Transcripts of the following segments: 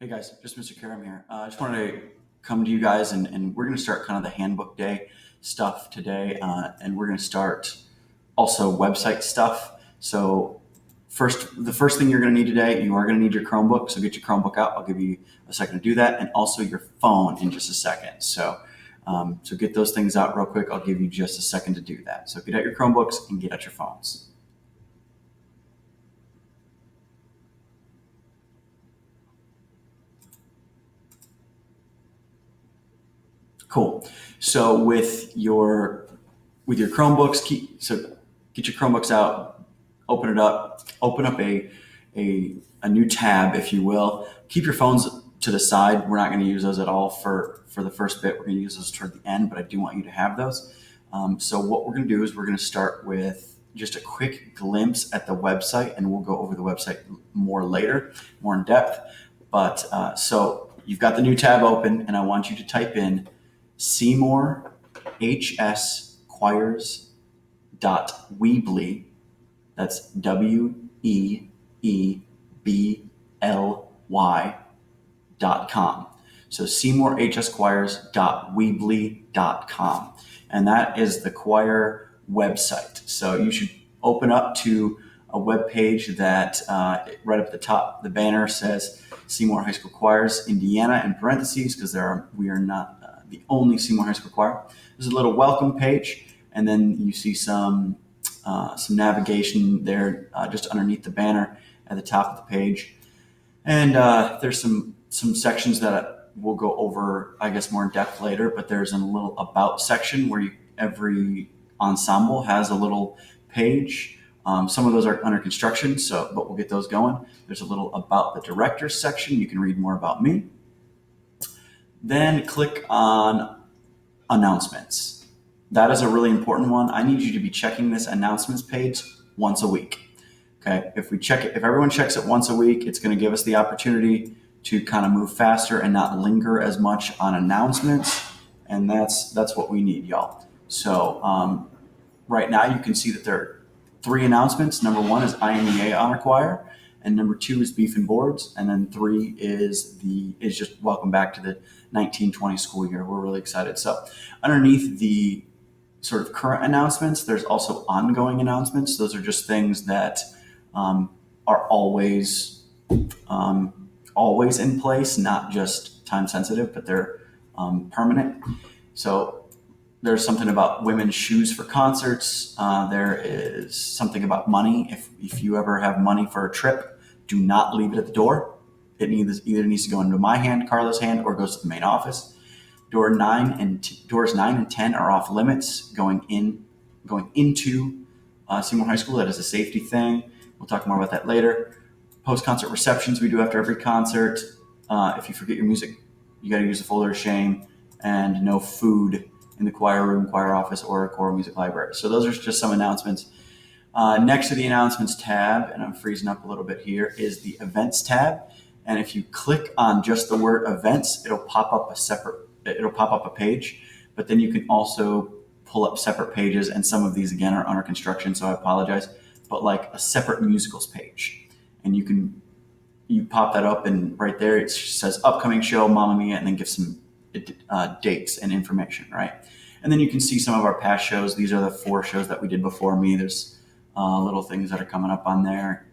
Hey guys, just Mr. Karam here. I just wanted to come to you guys and we're going to start kind of the handbook day stuff today. And we're going to start also website stuff. So the first thing you're going to need today, you are going to need your Chromebook. So get your Chromebook out. I'll give you a second to do that, and also your phone in just a second. So get those things out real quick. I'll give you just a second to do that. So get out your Chromebooks and get out your phones. Cool. So with your Chromebooks, get your Chromebooks out, open it up, open up a new tab, if you will. Keep your phones to the side. We're not going to use those at all for the first bit. We're going to use those toward the end, but I do want you to have those. So what we're going to do is we're going to start with just a quick glimpse at the website, and we'll go over the website more later, more in depth. So you've got the new tab open, and I want you to type in Seymour Choirs Weebly. That's WEEBLY.com. So SeymourHSchoirs.weebly.com. And that is the choir website. So you should open up to a web page that right up at the top, the banner says Seymour High School Choirs, Indiana, in parentheses, because we are not the only Seymour High School choir. There's a little welcome page, and then you see some navigation there just underneath the banner at the top of the page. And there's some sections that we'll go over, I guess, more in depth later. But there's a little about section where every ensemble has a little page. Some of those are under construction, but we'll get those going. There's a little about the director section. You can read more about me. Then click on announcements. That is a really important one. I need you to be checking this announcements page once a week. Okay. If everyone checks it once a week, it's going to give us the opportunity to kind of move faster and not linger as much on announcements. And that's what we need, y'all. So right now you can see that there are 3 announcements. Number 1 is IMEA Honor Choir, and number 2 is Beef and Boards, and then 3 is just welcome back to the 1920 school year. We're really excited. So underneath the sort of current announcements, there's also ongoing announcements. Those are just things that are always in place, not just time sensitive, but they're permanent. So there's something about women's shoes for concerts. There is something about money. If you ever have money for a trip, do not leave it at the door. It either needs to go into my hand, Carla's hand, or goes to the main office. Doors 9 and 10 are off limits going into Seymour High School. That is a safety thing. We'll talk more about that later. Post-concert receptions we do after every concert. If you forget your music, you got to use a folder of shame, and no food in the choir room, choir office, or a choral music library. So those are just some announcements. Next to the announcements tab, and I'm freezing up a little bit here, is the events tab. And if you click on just the word events, it'll pop up a page, but then you can also pull up separate pages. And some of these again are under construction, so I apologize, but like a separate musicals page. And you pop that up, and right there it says upcoming show, Mamma Mia, and then give some dates and information, right? And then you can see some of our past shows. These are the 4 shows that we did before me. There's little things that are coming up on there.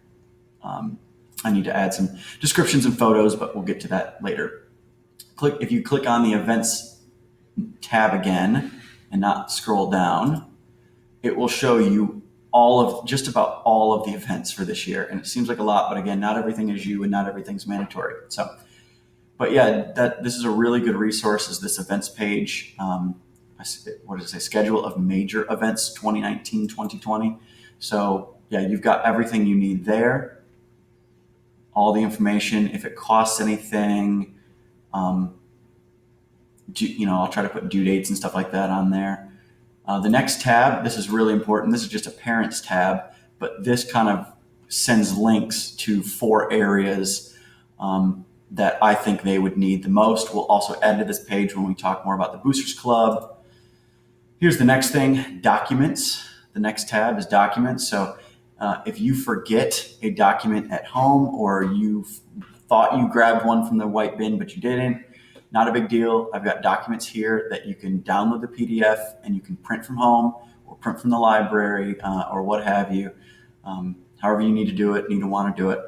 I need to add some descriptions and photos, but we'll get to that later. If you click on the events tab again and not scroll down, it will show you just about all of the events for this year. And it seems like a lot, but again, not everything is and not everything's mandatory. But yeah, this is a really good resource, is this events page. What does it say? Schedule of major events 2019, 2020. So yeah, you've got everything you need there. All the information. If it costs anything, I'll try to put due dates and stuff like that on there. The next tab, this is really important. This is just a parents tab, but this kind of sends links to 4 areas that I think they would need the most. We'll also add to this page when we talk more about the Boosters Club. Here's the next thing, documents. The next tab is documents. So if you forget a document at home, or you thought you grabbed one from the white bin, but you didn't, not a big deal. I've got documents here that you can download the PDF and you can print from home or print from the library or what have you. However you need to do it, need to want to do it.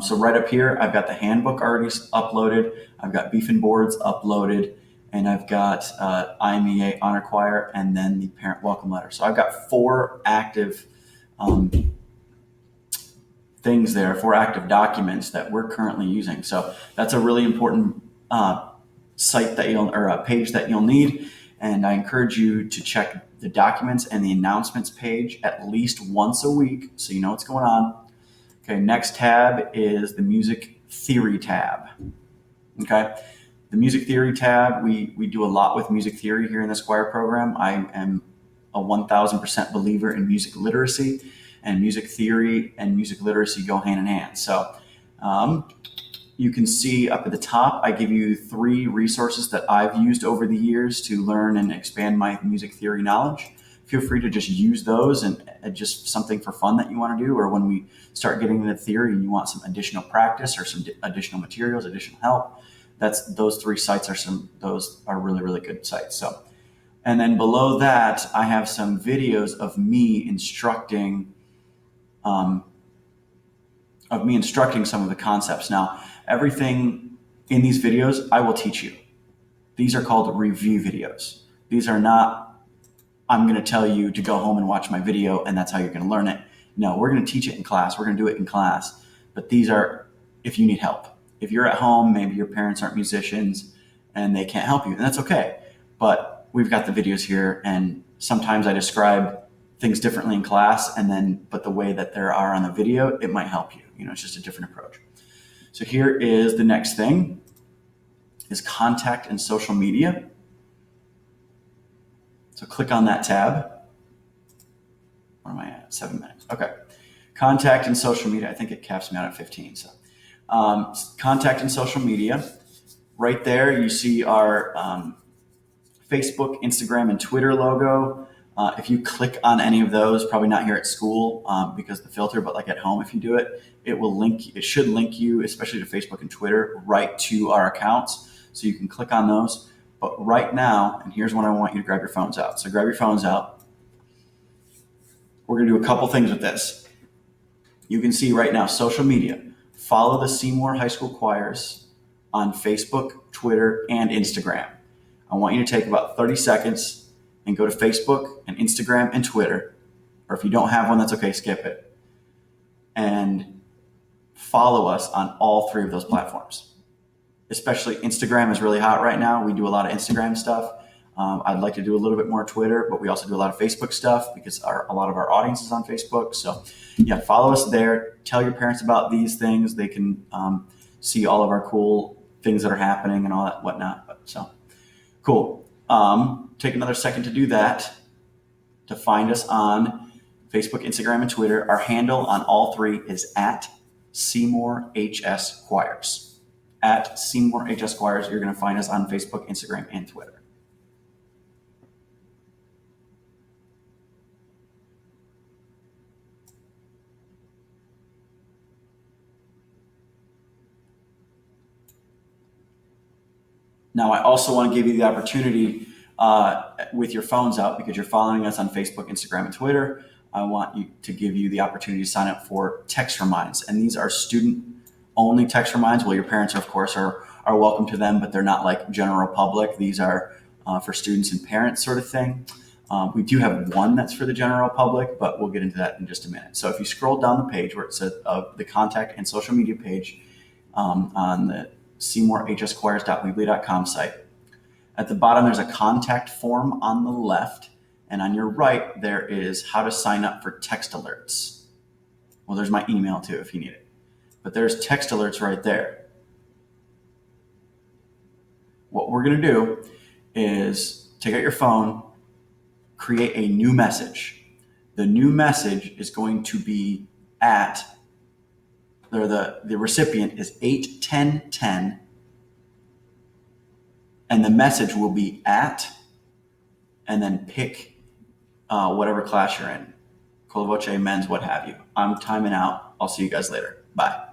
So right up here, I've got the handbook already uploaded. I've got Beef and Boards uploaded, and I've got IMEA Honor Choir, and then the parent welcome letter. So I've got 4 active things there, 4 active documents that we're currently using. So that's a really important site that or a page that you'll need. And I encourage you to check the documents and the announcements page at least once a week so you know what's going on. Okay, next tab is the music theory tab. Okay, the music theory tab, we do a lot with music theory here in the Squire program. I am a 1000% believer in music literacy, and music theory and music literacy go hand in hand. So you can see up at the top, I give you 3 resources that I've used over the years to learn and expand my music theory knowledge. Feel free to just use those and just something for fun that you want to do, or when we start getting into theory and you want some additional practice or some additional materials, additional help. Those 3 sites are really, really good sites. So, and then below that, I have some videos of me instructing some of the concepts. Now, everything in these videos, I will teach you. These are called review videos. These are not, I'm going to tell you to go home and watch my video and that's how you're going to learn it. No, we're going to teach it in class. We're going to do it in class. But these are if you need help. If you're at home, maybe your parents aren't musicians and they can't help you, and that's okay. But we've got the videos here, and sometimes I describe things differently in class, but the way that there are on the video, it might help you. It's just a different approach. So here is the next thing, is contact and social media. So click on that tab. Where am I at? 7 minutes. Okay. Contact and social media. I think it caps me out at 15. So contact and social media. Right there, you see our Facebook, Instagram, and Twitter logo. If you click on any of those, probably not here at school because the filter, but like at home, if you do it, it should link you, especially to Facebook and Twitter, right to our accounts. So you can click on those. But right now, and here's when I want you to grab your phones out. So grab your phones out. We're going to do a couple things with this. You can see right now, social media. Follow the Seymour High School Choirs on Facebook, Twitter, and Instagram. I want you to take about 30 seconds and go to Facebook and Instagram and Twitter. Or if you don't have one, that's okay, skip it. And follow us on all 3 of those platforms. Especially Instagram is really hot right now. We do a lot of Instagram stuff. I'd like to do a little bit more Twitter, but we also do a lot of Facebook stuff because a lot of our audience is on Facebook. So yeah, follow us there. Tell your parents about these things. They can see all of our cool things that are happening and all that whatnot. So cool. Take another second to do that, to find us on Facebook, Instagram, and Twitter. Our handle on all 3 is at Seymour HS Choirs. At Seymour HS Choirs, you're going to find us on Facebook, Instagram, and Twitter. Now, I also want to give you the opportunity with your phones out, because you're following us on Facebook, Instagram, and Twitter. I want to give you the opportunity to sign up for text reminds. And these are student-only text reminds. Well, your parents, of course, are welcome to them, but they're not like general public. These are for students and parents sort of thing. We do have one that's for the general public, but we'll get into that in just a minute. So if you scroll down the page where it says the contact and social media page on the SeymourHSchoirs.weebly.com site, at the bottom there's a contact form on the left, and on your right there is how to sign up for text alerts. Well, there's my email too if you need it, but there's text alerts right there. What we're going to do is take out your phone, create a new message. The new message is going to be the recipient is 81010, and the message will be at, and then pick whatever class you're in, Cola Voce, men's, what have you. I'm timing out. I'll see you guys later. Bye.